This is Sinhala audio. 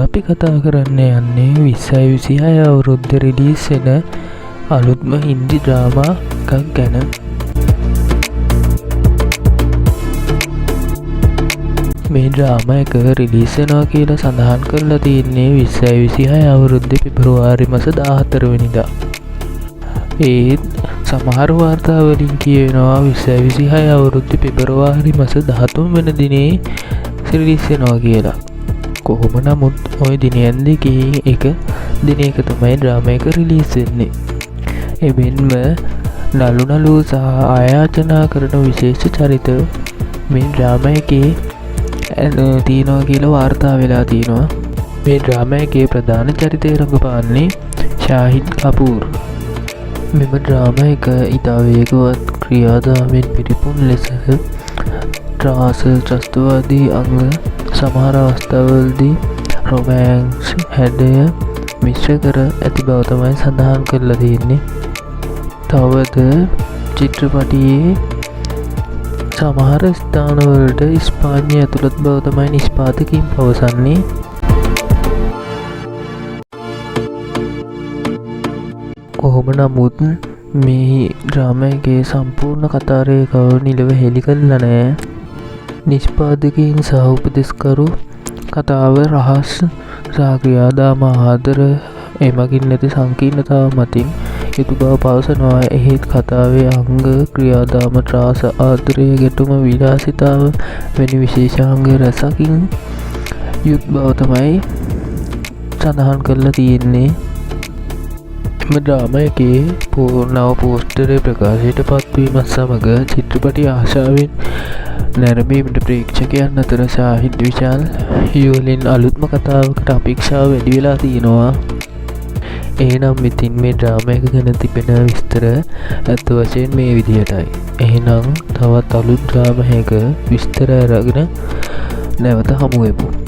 අපි කතා කරන්න යන්නේ 2026 අවුරුද්ද රිලීස් වෙන අලුත්ම හින්දි ඩ්‍රාමා එකක් ගැන. මේ ඩ්‍රාමා එක රිලීස් වෙනවා කියලා සඳහන් කරලා තියෙන්නේ 2026 අවුරුද්දේ පෙබරවාරි මාස 14 වෙනිදා. ඒත් සමහර වාර්තා වලින් කියනවා 2026 අවුරුද්දේ පෙබරවාරි මාස 13 වෙනි දිනේ රිලීස් වෙනවා කියලා. කොහොම නමුත් ওই දිනයන් දෙකේ එක දිනයක තමයි ඩ්‍රාමා එක රිලීස් වෙන්නේ. එබැවින්ම නළු නළු සහ ආයාචනා කරන විශේෂ චරිත මේ ඩ්‍රාමා එකේ තියෙනවා කියලා වාර්තා වෙලා තියෙනවා. මේ ඩ්‍රාමා එකේ ප්‍රධාන චරිතය රඟපාන්නේ ශාහිද් කපූර්. මෙම ඩ්‍රාමා එක ඉතා වේගවත් ක්‍රියාදාමයෙන් පිරිපුන් ලෙස ත්‍රස්තවාදී අංග සමහර අවස්ථාවලදී රොමෑන්ස් හැඩය මිශ්‍ර කර ඇති බව තමයි සඳහන් කරලා තියෙන්නේ. තවද චිත්‍රපටයේ සමහර ස්ථානවලට ස්පාඤ්ඤය ඇතුළත් බව තමයි නිෂ්පාදකයින් පවසන්නේ. කොහොම නමුත් මේ ඩ්‍රාමා එකේ සම්පූර්ණ කතා රේඛාව නිලව හෙළි කරලා නැහැ. නිෂ්පාදකයින් සහ උපදෙස්කරු කතාව රහස් සහ ක්‍රියාදාම ආදර එමගින් නැති සංකීර්ණතාව මතින් යුතු බව පවසනවා. එහෙත් කතාවේ අංග ක්‍රියාදාම ත්‍රාස ආදරය ගැටුම විලාසිතාව වැනි විශේෂාංග රැසකින් යුත් බව තමයි සඳහන් කරලා තියෙන්නේ. එම ඩ්‍රාමා එකේ නව පෝස්ටරේ ප්‍රකාශයට පත්වීමත් සමග චිත්‍රපටය ආශාවෙන් නැරඹීමට ප්‍රේක්ෂකයන් අතර ශාහිද් විශාල් යුවලින් අලුත්ම කතාවකට අපේක්ෂාව වැඩි වෙලා තියෙනවා. එහෙනම් ඉතින් මේ ඩ්‍රාමා එක ගැන තිබෙන විස්තර ඇත්ත වශයෙන් මේ විදිහටයි. එහෙනම් තවත් අලුත් ඩ්‍රාමා එකක විස්තර අරගෙන නැවත හමු වෙමු.